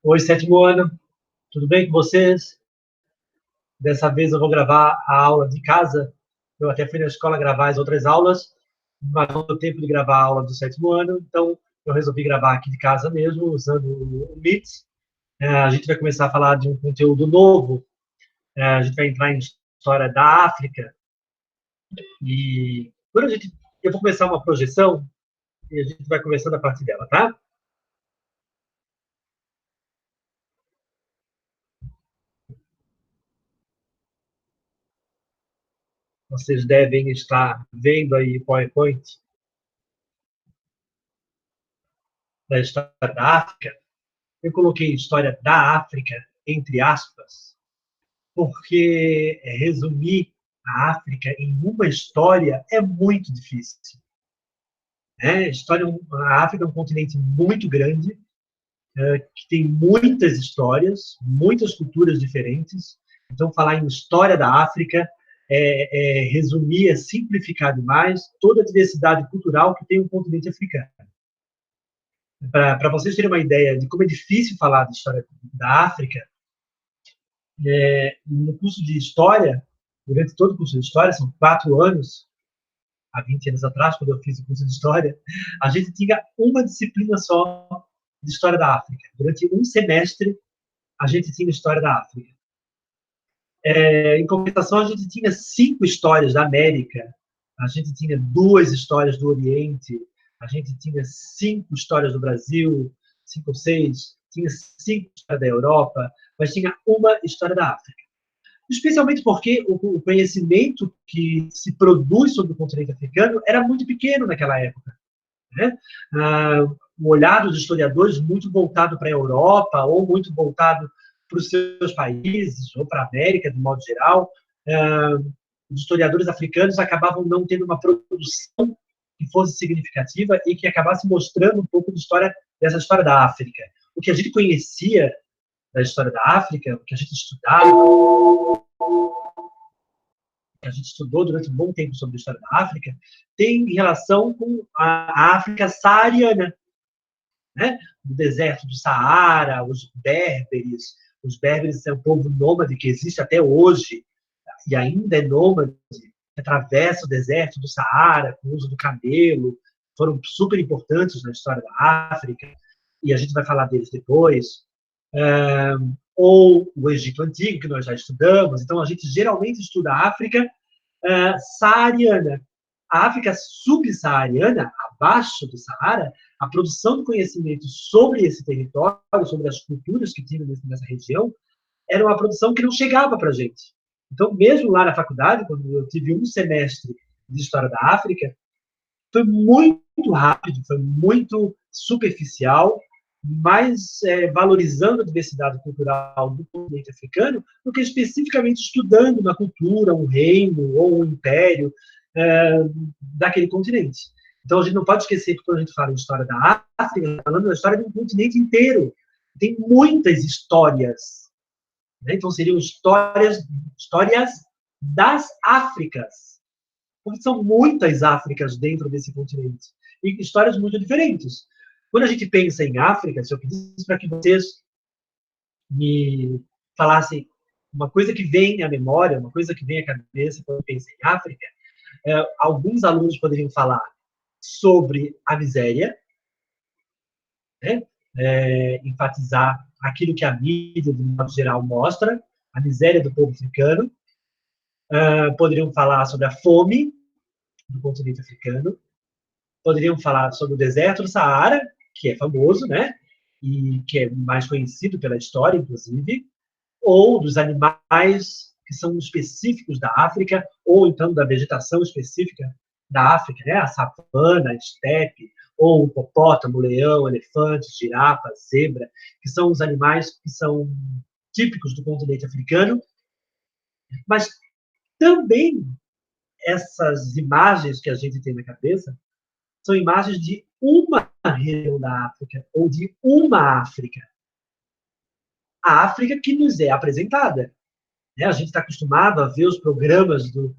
Oi, sétimo ano, tudo bem com vocês? Dessa vez eu vou gravar a aula de casa. Eu até fui na escola gravar as outras aulas, mas não deu tempo de gravar a aula do sétimo ano, então eu resolvi gravar aqui de casa mesmo, usando o Meet. A gente vai começar a falar de um conteúdo novo. A gente vai entrar em história da África. E quando eu vou começar uma projeção e a gente vai conversando a partir dela, tá? Vocês devem estar vendo aí o PowerPoint da história da África. Eu coloquei história da África entre aspas, porque resumir a África em uma história é muito difícil. A África é um continente muito grande, que tem muitas histórias, muitas culturas diferentes. Então, falar em história da África resumir, é simplificar demais toda a diversidade cultural que tem o continente africano. Para vocês terem uma ideia de como é difícil falar de história da África, no curso de História, durante todo o curso de História, são 4 anos, há 20 anos atrás, quando eu fiz o curso de História, a gente tinha uma disciplina só de História da África. Durante um semestre, a gente tinha História da África. Em compensação, a gente tinha 5 histórias da América, a gente tinha 2 histórias do Oriente, a gente tinha 5 histórias do Brasil, 5 ou 6, tinha 5 histórias da Europa, mas tinha uma história da África. Especialmente porque o conhecimento que se produz sobre o continente africano era muito pequeno naquela época. Né? O olhar dos historiadores muito voltado para a Europa, ou muito voltado para os seus países, ou para a América, de modo geral. Os historiadores africanos acabavam não tendo uma produção que fosse significativa e que acabasse mostrando um pouco dessa história da África. O que a gente conhecia da história da África, o que a gente estudava, que a gente estudou durante um bom tempo sobre a história da África, tem relação com a África saariana, né? O deserto do Saara, os berberes são um povo nômade que existe até hoje, e ainda é nômade, que atravessa o deserto do Saara com o uso do camelo, foram super importantes na história da África, e a gente vai falar deles depois. Ou o Egito Antigo, que nós já estudamos. Então, a gente geralmente estuda a África saariana. A África subsaariana, abaixo do Saara, a produção de conhecimento sobre esse território, sobre as culturas que tinham nessa região, era uma produção que não chegava para a gente. Então, mesmo lá na faculdade, quando eu tive um semestre de História da África, foi muito rápido, foi muito superficial, mais valorizando a diversidade cultural do continente africano do que especificamente estudando uma cultura, um reino ou um império daquele continente. Então, a gente não pode esquecer que quando a gente fala de história da África, está falando da história de um continente inteiro. Tem muitas histórias. Né? Então, seriam histórias das Áfricas. Porque são muitas Áfricas dentro desse continente. E histórias muito diferentes. Quando a gente pensa em África, se eu pedisse para que vocês me falassem uma coisa que vem à memória, uma coisa que vem à cabeça quando pensa em África, alguns alunos poderiam falar sobre a miséria, né? Enfatizar aquilo que a mídia, de modo geral, mostra, a miséria do povo africano. Poderiam falar sobre a fome do continente africano. Poderiam falar sobre o deserto do Saara, que é famoso, né? E que é mais conhecido pela história, inclusive, ou dos animais que são específicos da África, ou então da vegetação específica da África, né? A savana, a estepe, ou o hipopótamo, o leão, elefante, girafa, zebra, que são os animais que são típicos do continente africano, mas também essas imagens que a gente tem na cabeça são imagens de uma região da África, ou de uma África. A África que nos é apresentada. Né? A gente está acostumado a ver os programas do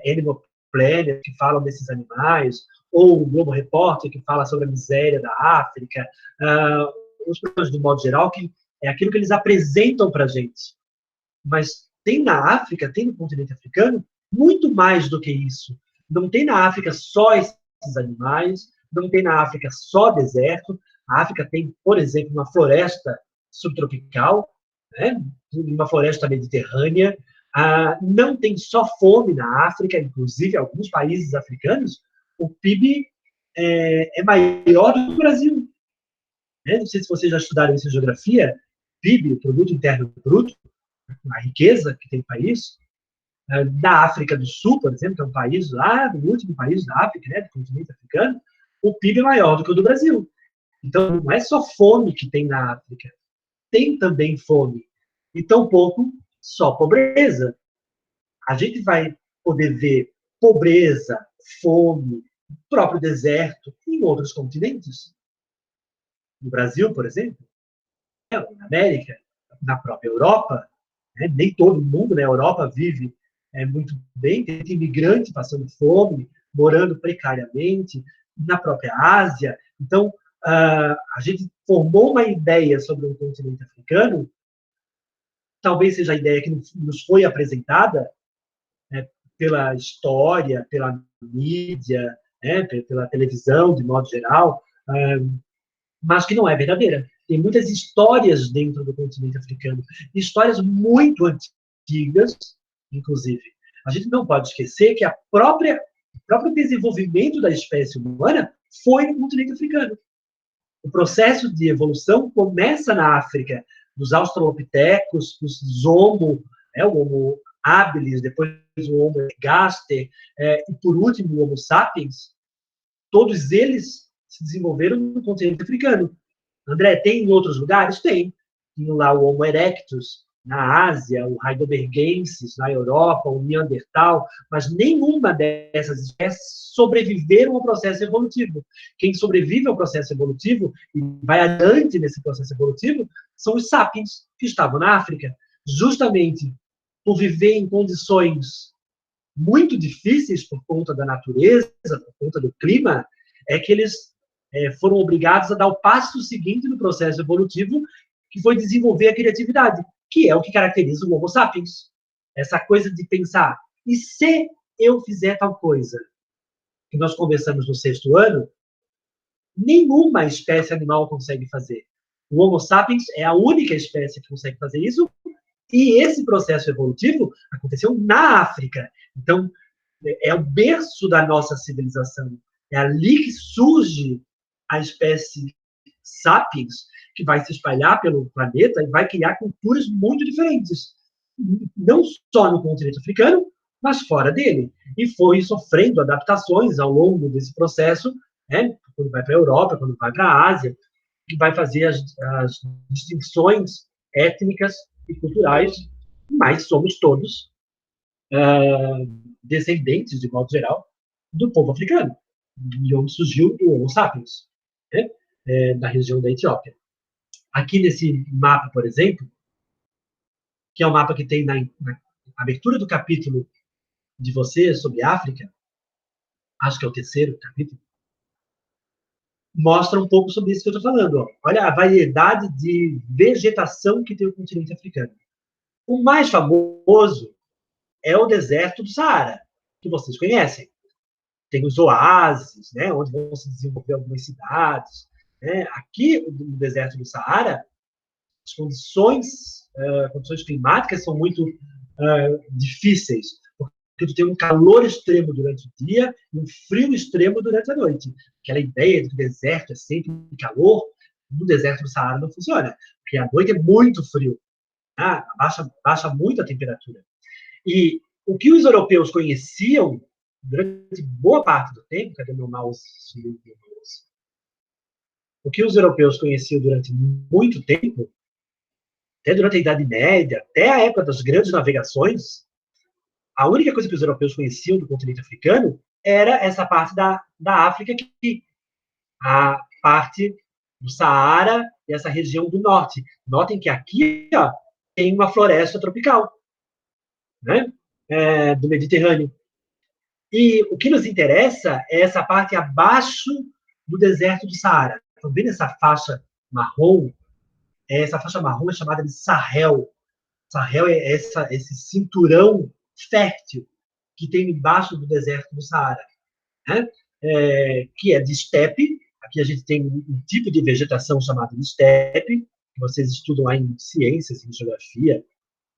Animal Planet, que falam desses animais, ou o Globo Repórter, que fala sobre a miséria da África, os programas, do modo geral, que é aquilo que eles apresentam para a gente. Mas tem na África, tem no continente africano, muito mais do que isso. Não tem na África só esses animais, não tem na África só deserto. A África tem, por exemplo, uma floresta subtropical, né? Uma floresta mediterrânea. Não tem só fome na África, inclusive alguns países africanos, o PIB é maior do que o Brasil. Né? Não sei se vocês já estudaram isso em geografia, PIB, o Produto Interno Bruto, a riqueza que tem o país. Da África do Sul, por exemplo, que é um país lá, o último país da África, né, do continente africano, o PIB é maior do que o do Brasil. Então, não é só fome que tem na África, tem também fome. E tampouco só pobreza. A gente vai poder ver pobreza, fome, próprio deserto em outros continentes. No Brasil, por exemplo, na América, na própria Europa, né, nem todo mundo na Europa vive muito bem, tem imigrante passando fome, morando precariamente, na própria Ásia. Então, a gente formou uma ideia sobre o continente africano, talvez seja a ideia que nos foi apresentada, né, pela história, pela mídia, né, pela televisão, de modo geral, mas que não é verdadeira. Tem muitas histórias dentro do continente africano, histórias muito antigas, inclusive. A gente não pode esquecer que o próprio desenvolvimento da espécie humana foi no continente africano. O processo de evolução começa na África, dos australopitecos, dos Homo, o Homo habilis, depois o Homo ergaster, e por último o Homo sapiens. Todos eles se desenvolveram no continente africano. André, tem em outros lugares? Tem. Tem lá o Homo erectus, na Ásia, o heidelbergensis, na Europa, o Neandertal, mas nenhuma dessas espécies sobreviveram ao processo evolutivo. Quem sobrevive ao processo evolutivo e vai adiante nesse processo evolutivo são os sapiens, que estavam na África. Justamente por viver em condições muito difíceis por conta da natureza, por conta do clima, é que eles foram obrigados a dar o passo seguinte no processo evolutivo, que foi desenvolver a criatividade, que é o que caracteriza o Homo sapiens. Essa coisa de pensar, e se eu fizer tal coisa? Que nós conversamos no 6º ano, nenhuma espécie animal consegue fazer. O Homo sapiens é a única espécie que consegue fazer isso, e esse processo evolutivo aconteceu na África. Então, é o berço da nossa civilização. É ali que surge a espécie sapiens, que vai se espalhar pelo planeta e vai criar culturas muito diferentes. Não só no continente africano, mas fora dele. E foi sofrendo adaptações ao longo desse processo, né? Quando vai para a Europa, quando vai para a Ásia, que vai fazer as distinções étnicas e culturais, mas somos todos descendentes, de modo geral, do povo africano, de onde surgiu o Homo sapiens, né? Da região da Etiópia. Aqui nesse mapa, por exemplo, que é o mapa que tem na abertura do capítulo de você sobre África, acho que é o 3º capítulo, mostra um pouco sobre isso que eu estou falando. Ó. Olha a variedade de vegetação que tem o continente africano. O mais famoso é o deserto do Saara, que vocês conhecem. Tem os oásis, né, onde vão se desenvolver algumas cidades. Né? Aqui, no deserto do Saara, as condições climáticas são muito difíceis, porque tu tem um calor extremo durante o dia e um frio extremo durante a noite. Aquela ideia de que o deserto é sempre calor, no deserto do Saara não funciona, porque a noite é muito frio, né? baixa muito a temperatura. E o que os europeus conheciam durante boa parte do tempo, cadê meu mouse? O que os europeus conheciam durante muito tempo, até durante a Idade Média, até a época das grandes navegações, a única coisa que os europeus conheciam do continente africano era essa parte da África, a parte do Saara e essa região do norte. Notem que aqui tem uma floresta tropical, né? Do Mediterrâneo. E o que nos interessa é essa parte abaixo do deserto do Saara. Estão vendo essa faixa marrom? Essa faixa marrom é chamada de Sahel. Sahel é esse cinturão fértil que tem embaixo do deserto do Saara, né? Que é de estepe. Aqui a gente tem um tipo de vegetação chamado de estepe, que vocês estudam lá em ciências, em geografia.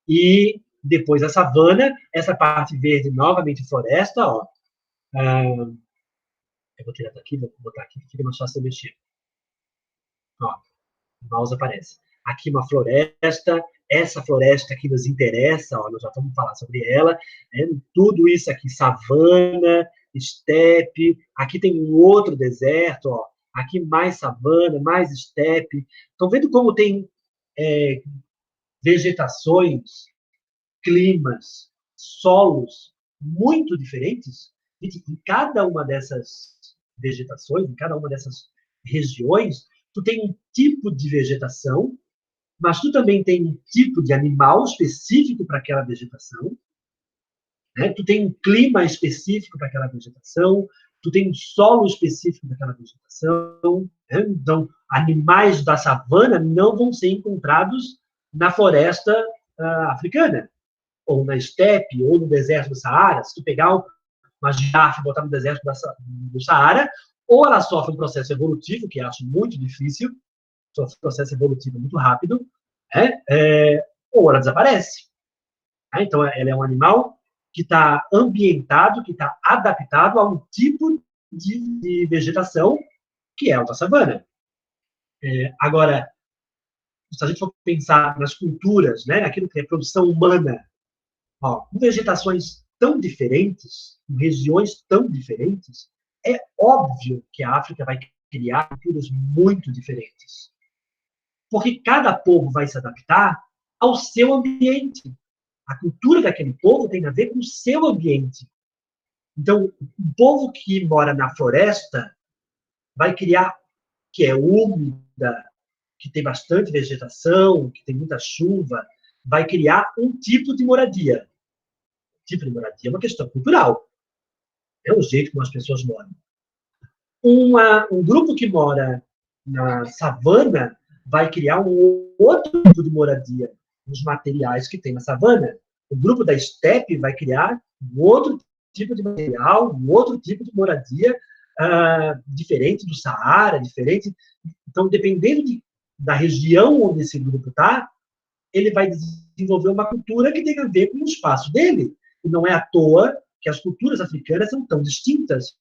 E depois a savana, essa parte verde, novamente floresta, ó. Eu vou tirar daqui, vou botar aqui, que fica mais fácil de mexer. Ó, o mouse aparece. Aqui uma floresta, essa floresta que nos interessa, ó, nós já vamos falar sobre ela, né? Tudo isso aqui, savana, estepe, aqui tem um outro deserto, ó, aqui mais savana, mais estepe. Estão vendo como tem vegetações, climas, solos muito diferentes? Em cada uma dessas vegetações, em cada uma dessas regiões, tu tem um tipo de vegetação, mas tu também tem um tipo de animal específico para aquela vegetação, né? Tu tem um clima específico para aquela vegetação, tu tem um solo específico para aquela vegetação, né? Então, animais da savana não vão ser encontrados na floresta africana, ou na estepe, ou no deserto do Saara. Se tu pegar uma girafa e botar no deserto do Saara, ou ela sofre um processo evolutivo, que eu acho muito difícil, sofre um processo evolutivo muito rápido, né? Ou ela desaparece. Né? Então, ela é um animal que está ambientado, que está adaptado a um tipo de vegetação que é a da savana. Agora, se a gente for pensar nas culturas, né, aquilo que é produção humana, ó, com vegetações tão diferentes, em regiões tão diferentes, é óbvio que a África vai criar culturas muito diferentes. Porque cada povo vai se adaptar ao seu ambiente. A cultura daquele povo tem a ver com o seu ambiente. Então, um povo que mora na floresta vai criar, que é úmida, que tem bastante vegetação, que tem muita chuva, vai criar um tipo de moradia. Tipo de moradia é uma questão cultural. É o jeito como as pessoas moram. Um grupo que mora na savana vai criar um outro tipo de moradia, os materiais que tem na savana. O grupo da estepe vai criar um outro tipo de material, um outro tipo de moradia, diferente do Saara, diferente. Então, dependendo da região onde esse grupo está, ele vai desenvolver uma cultura que tem a ver com o espaço dele. E não é à toa que as culturas africanas são tão distintas.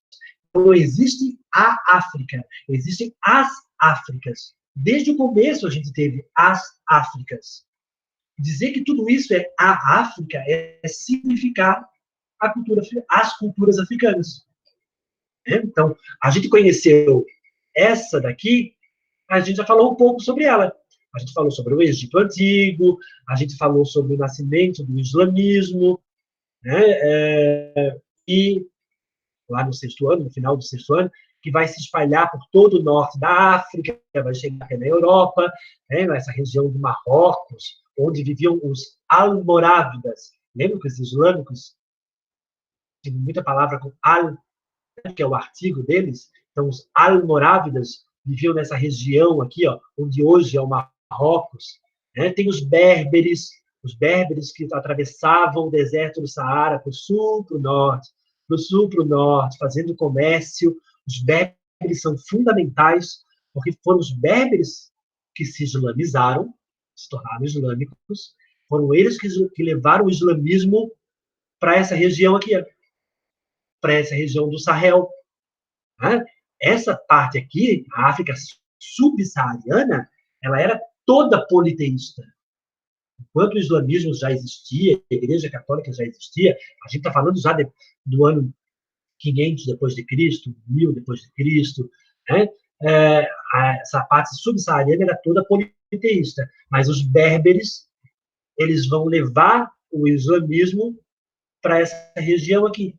Não existe a África, existem as Áfricas. Desde o começo a gente teve as Áfricas. Dizer que tudo isso é a África é significar as culturas africanas. Então, a gente conheceu essa daqui, a gente já falou um pouco sobre ela. A gente falou sobre o Egito Antigo, a gente falou sobre o nascimento do islamismo, né? E lá no sexto ano, no final do sexto ano, que vai se espalhar por todo o norte da África, vai chegar até na Europa, né, nessa região do Marrocos, onde viviam os almorávidas. Lembra que os islâmicos tem muita palavra com al, que é o artigo deles? Então, os almorávidas viviam nessa região aqui, ó, onde hoje é o Marrocos. Né? Tem os berberes que atravessavam o deserto do Saara para o sul, para o norte, do sul para o norte, fazendo comércio. Os berberes são fundamentais, porque foram os berberes que se islamizaram, se tornaram islâmicos, foram eles que levaram o islamismo para essa região aqui, para essa região do Sahel. Né? Essa parte aqui, a África subsaariana, ela era toda politeísta. Enquanto o islamismo já existia, a Igreja Católica já existia, a gente está falando já do ano 500 depois de Cristo, 1000 depois de Cristo, né? Essa parte subsaariana era toda politeísta, mas os berberes, eles vão levar o islamismo para essa região aqui.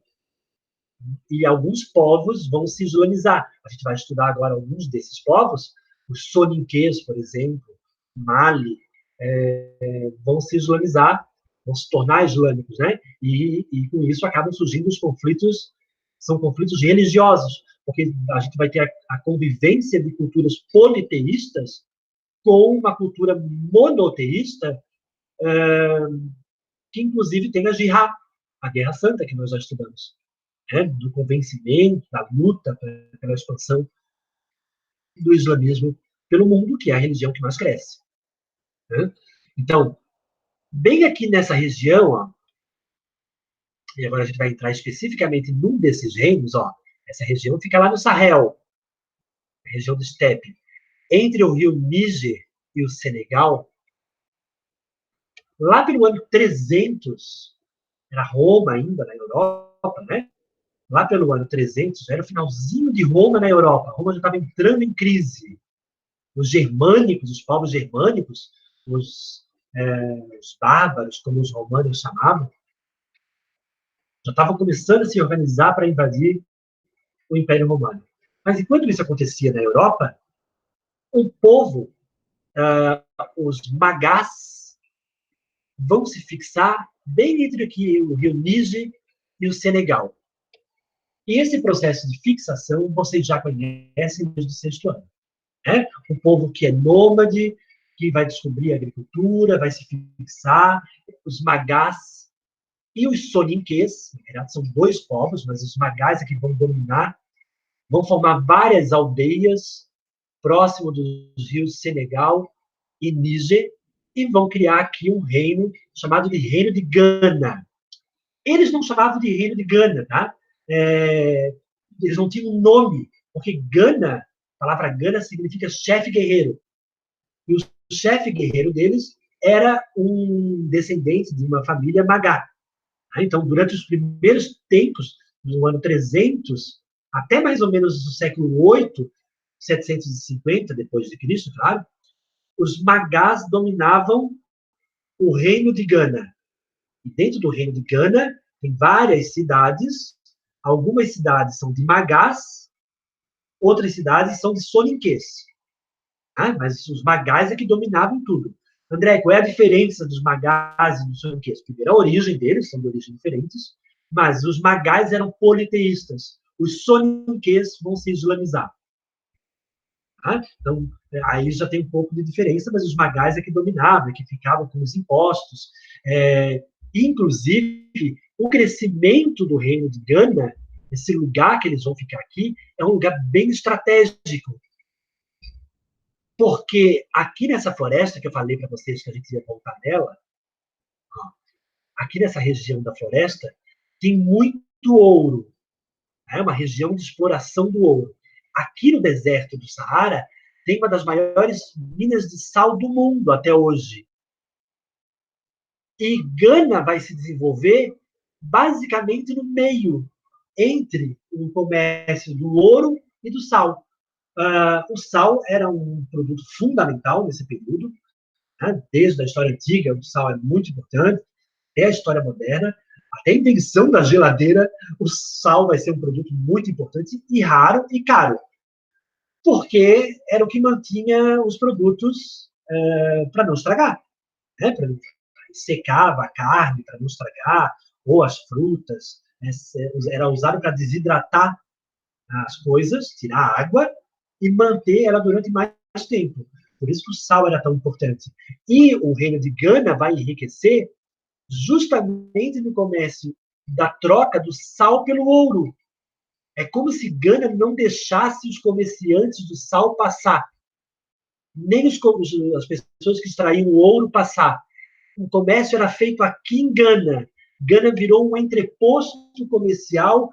E alguns povos vão se islamizar. A gente vai estudar agora alguns desses povos, os soninquês, por exemplo, Mali, vão se islamizar, vão se tornar islâmicos, né? E com isso acabam surgindo os conflitos, são conflitos religiosos, porque a gente vai ter a convivência de culturas politeístas com uma cultura monoteísta, que inclusive tem a jihad, a Guerra Santa, que nós já estudamos, né? Do convencimento, da luta pela expansão do islamismo pelo mundo, que é a religião que mais cresce. Né? Então, bem aqui nessa região, ó, e agora a gente vai entrar especificamente num desses reinos, ó, essa região fica lá no Sahel, a região do Estepe, entre o rio Níger e o Senegal. Lá pelo ano 300, era Roma ainda, na Europa, né? Lá pelo ano 300, já era o finalzinho de Roma na Europa. Roma já estava entrando em crise. Os germânicos, os povos germânicos, os bárbaros, como os romanos chamavam, já estavam começando a se organizar para invadir o Império Romano. Mas enquanto isso acontecia na Europa, o povo, os magás, vão se fixar bem entre aqui o rio Níger e o Senegal. E esse processo de fixação vocês já conhecem desde o sexto ano. Né? Um povo que é nômade, que vai descobrir a agricultura, vai se fixar, os magás e os soninquês, na verdade são dois povos, mas os magás é que vão dominar, vão formar várias aldeias próximo dos rios Senegal e Níger, e vão criar aqui um reino chamado de Reino de Gana. Eles não chamavam de Reino de Gana, tá? Eles não tinham um nome, porque Gana, a palavra Gana significa chefe guerreiro. E o chefe guerreiro deles era um descendente de uma família Magá. Então, durante os primeiros tempos, no ano 300, até mais ou menos o século 8, 750 depois de Cristo, claro, os Magás dominavam o reino de Gana. E dentro do reino de Gana, tem várias cidades. Algumas cidades são de Magás, outras cidades são de soninquês. Mas os Magás é que dominavam tudo. André, qual é a diferença dos Magás e dos soninquês? Primeiro, a origem deles, são de origens diferentes, mas os Magás eram politeístas. Os soninquês vão se islamizar. Então, aí já tem um pouco de diferença, mas os Magás é que dominavam, é que ficavam com os impostos. Inclusive, o crescimento do reino de Gana, esse lugar que eles vão ficar aqui, é um lugar bem estratégico. Porque aqui nessa floresta, que eu falei para vocês que a gente ia voltar nela, aqui nessa região da floresta, tem muito ouro. É uma região de exploração do ouro. Aqui no deserto do Saara, tem uma das maiores minas de sal do mundo até hoje. E Gana vai se desenvolver basicamente no meio, entre o comércio do ouro e do sal. O sal era um produto fundamental nesse período, né? Desde a história antiga, o sal é muito importante, até a história moderna, até a invenção da geladeira, o sal vai ser um produto muito importante e raro e caro, porque era o que mantinha os produtos para não estragar, né? Secava a carne para não estragar, ou as frutas, né? Era usado para desidratar as coisas, tirar a água e manter ela durante mais tempo. Por isso que o sal era tão importante. E o reino de Gana vai enriquecer justamente no comércio da troca do sal pelo ouro. É como se Gana não deixasse os comerciantes do sal passar, nem as pessoas que extraíam o ouro passar. O comércio era feito aqui em Gana. Gana virou um entreposto comercial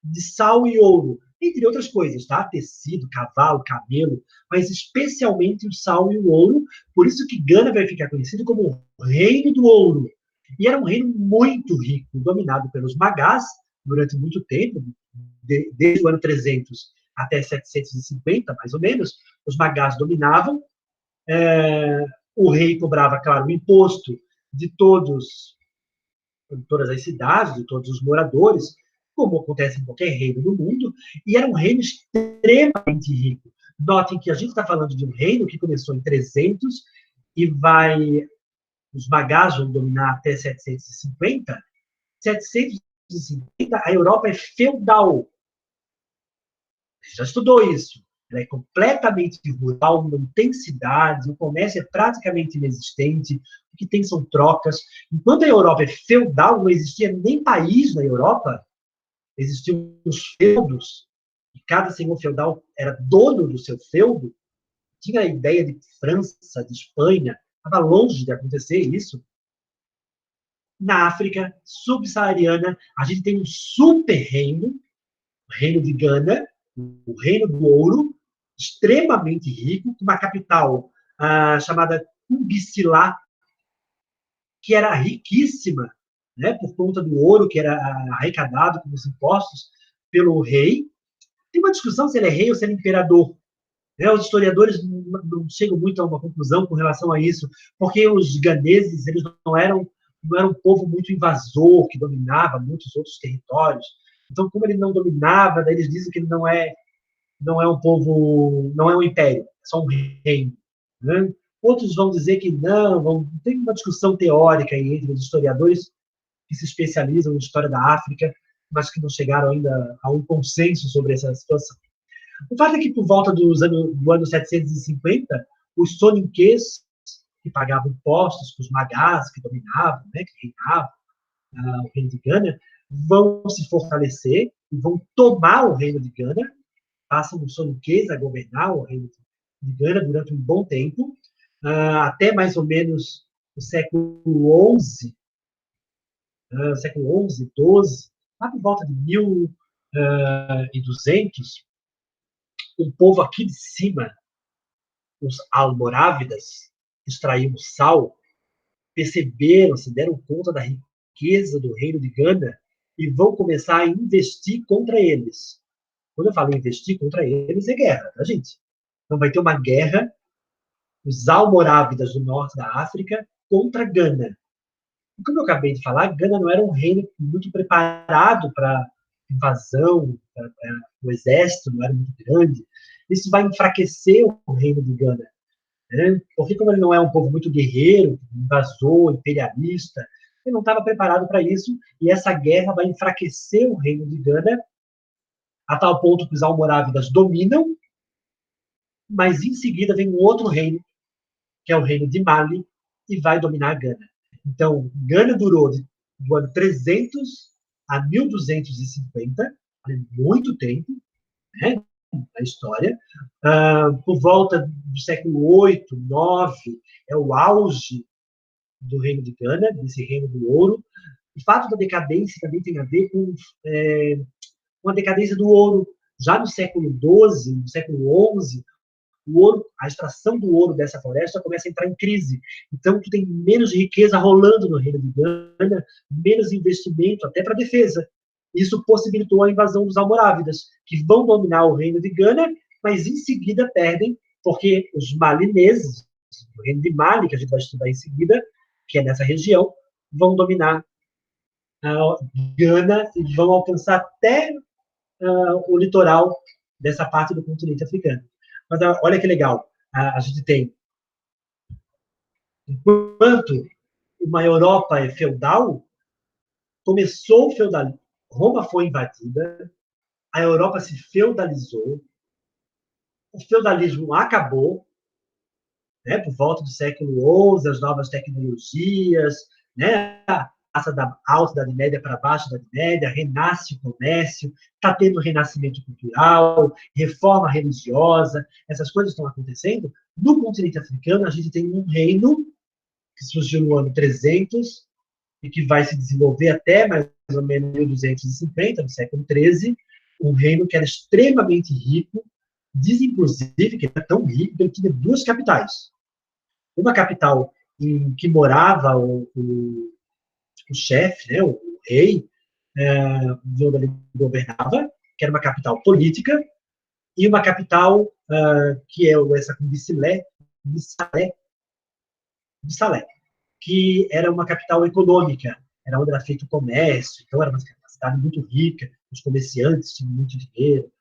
de sal e ouro, entre outras coisas, tá? Tecido, cavalo, camelo, mas especialmente o sal e o ouro. Por isso que Gana vai ficar conhecido como o Reino do Ouro. E era um reino muito rico, dominado pelos Magás durante muito tempo, desde o ano 300 até 750, mais ou menos. Os Magás dominavam. O rei cobrava, claro, o imposto de todas as cidades, de todos os moradores, como acontece em qualquer reino do mundo, e era um reino extremamente rico. Notem que a gente está falando de um reino que começou em 300 e os Magás vão dominar até 750. 750, a Europa é feudal. Você já estudou isso. ela é completamente rural, não tem cidades, o comércio é praticamente inexistente, o que tem são trocas. Enquanto a Europa é feudal, não existia nem país na Europa, existiam os feudos, e cada senhor feudal era dono do seu feudo, tinha a ideia de França, de Espanha, estava longe de acontecer isso. Na África subsaariana, a gente tem um super reino, o reino de Gana, o reino do ouro, extremamente rico, com uma capital chamada Kumbissilá, que era riquíssima, né, por conta do ouro que era arrecadado com os impostos pelo rei. Tem uma discussão se ele é rei ou se ele é imperador. Né? Os historiadores não chegam muito a uma conclusão com relação a isso, porque os ganeses eles não eram um povo muito invasor, que dominava muitos outros territórios. Então, como ele não dominava, daí eles dizem que ele não é um povo, não é um império, é só um reino. Né? Outros vão dizer que não, tem uma discussão teórica aí entre os historiadores que se especializam em história da África, mas que não chegaram ainda a um consenso sobre essa situação. O fato é que, por volta do ano 750, os soninquês, que pagavam impostos para os magás, que dominavam, né, que reinavam o reino de Gana, vão se fortalecer e vão tomar o reino de Gana, passam os soninquês a governar o reino de Gana durante um bom tempo, até mais ou menos o século XI, século XI, XII, lá por volta de 1200, o povo aqui de cima, os almorávidas, extraíam sal, perceberam, se deram conta da riqueza do reino de Gana e vão começar a investir contra eles. Quando eu falo investir contra eles, é guerra, tá, gente? Então vai ter uma guerra, os almorávidas do norte da África contra Gana. E como eu acabei de falar, Gana não era um reino muito preparado para invasão, o exército não era muito grande. Isso vai enfraquecer o reino de Gana. Né? Porque como ele não é um povo muito guerreiro, invasor, imperialista, ele não estava preparado para isso, e essa guerra vai enfraquecer o reino de Gana, a tal ponto que os almorávidas dominam, mas em seguida vem um outro reino, que é o reino de Mali, e vai dominar Gana. Então, Gana durou do ano 300 a 1250, muito tempo, né, na história. Por volta do século 8, 9, é o auge do reino de Gana, desse reino do ouro. O fato da decadência também tem a ver com a decadência do ouro. Já no século XII, no século XI, o ouro, a extração do ouro dessa floresta começa a entrar em crise. Então, tu tem menos riqueza rolando no reino de Gana, menos investimento até para defesa. Isso possibilitou a invasão dos almorávidas, que vão dominar o reino de Gana, mas em seguida perdem, porque os malineses, o reino de Mali, que a gente vai estudar em seguida, que é nessa região, vão dominar Gana e vão alcançar até o litoral dessa parte do continente africano. Mas olha que legal, a gente tem, enquanto uma Europa é feudal, começou o feudalismo, Roma foi invadida, a Europa se feudalizou, o feudalismo acabou, né, por volta do século XI, as novas tecnologias, né, passa da alta Idade Média para baixo da Idade Média, renasce o comércio, está tendo renascimento cultural, reforma religiosa, essas coisas estão acontecendo. No continente africano, a gente tem um reino que surgiu no ano 300 e que vai se desenvolver até mais ou menos 1250, no século XIII, um reino que era extremamente rico, diz inclusive que era tão rico que ele tinha duas capitais. Uma capital em que morava o chefe, né, o rei, de onde ele governava, que era uma capital política, e uma capital que é essa com Bissalé, que era uma capital econômica, era onde era feito o comércio, então era uma cidade muito rica, os comerciantes tinham muito dinheiro,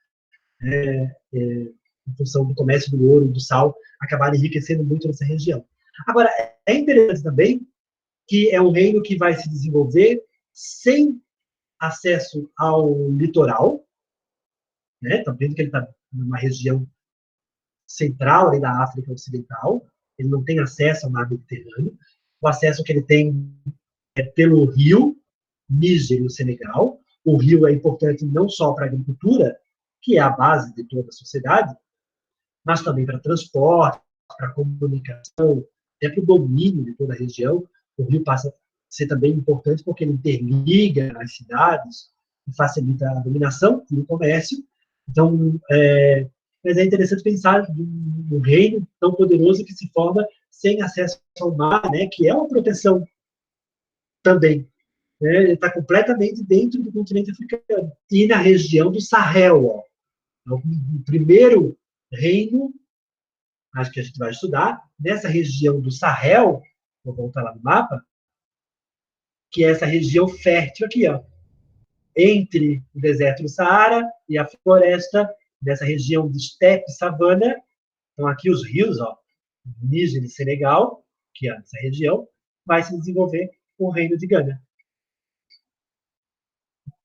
em função do comércio do ouro e do sal, acabaram enriquecendo muito nessa região. Agora, é interessante também que é um reino que vai se desenvolver sem acesso ao litoral, né? Estão vendo que ele está numa região central ali da África Ocidental, ele não tem acesso ao mar Mediterrâneo, o acesso que ele tem é pelo rio Níger, no Senegal. O rio é importante não só para a agricultura, que é a base de toda a sociedade, mas também para transporte, para comunicação, até para o domínio de toda a região. O rio passa a ser também importante porque ele interliga as cidades e facilita a dominação e o comércio. Então, mas é interessante pensar num reino tão poderoso que se forma sem acesso ao mar, né, que é uma proteção também. Né, ele está completamente dentro do continente africano e na região do Sahel. Ó. O primeiro reino, acho que a gente vai estudar, nessa região do Sahel, vou voltar lá no mapa, que é essa região fértil aqui, ó, entre o deserto do Saara e a floresta, dessa região de estepe e savana. Então, aqui os rios, ó, Níger e Senegal, que é essa região, vai se desenvolver o reino de Gana.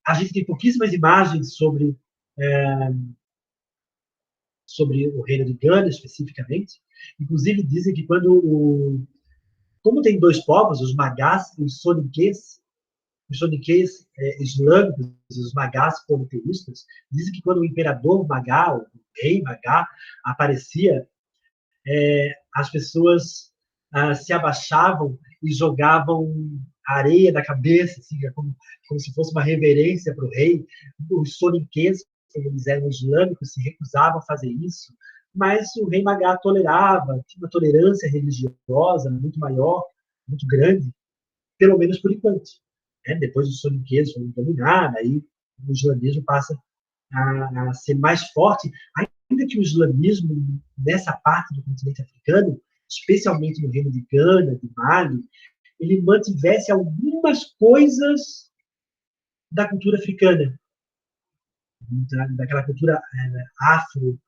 A gente tem pouquíssimas imagens sobre o reino de Gana, especificamente. Inclusive, dizem que como tem dois povos, os Magás e os Soniquês islâmicos, os Magás politeístas, dizem que quando o imperador Magá, o rei Magá, aparecia, as pessoas se abaixavam e jogavam areia da cabeça, assim, como se fosse uma reverência para o rei. Os Soniquês, como eles eram islâmicos, se recusavam a fazer isso, mas o rei Magá tolerava, tinha uma tolerância religiosa muito maior, muito grande, pelo menos por enquanto. Né? Depois os Soniquês vão dominar, aí o islamismo passa a ser mais forte, ainda que o islamismo, nessa parte do continente africano, especialmente no reino de Gana, de Mali, ele mantivesse algumas coisas da cultura africana, daquela cultura afro,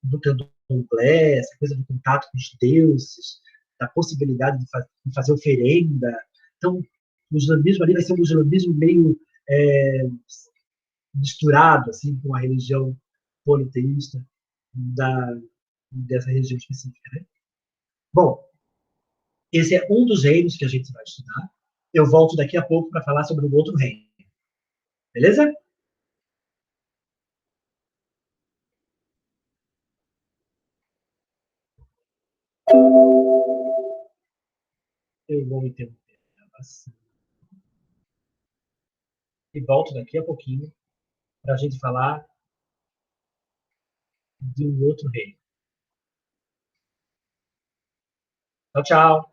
do candomblé, essa coisa do contato com os deuses, da possibilidade de fazer oferenda. Então, o islamismo ali vai ser um islamismo meio misturado assim com a religião politeísta dessa região específica. Né? Bom, esse é um dos reinos que a gente vai estudar. Eu volto daqui a pouco para falar sobre um outro reino. Beleza? Eu vou interromper a gravação e volto daqui a pouquinho para a gente falar de um outro reino. Tchau, tchau.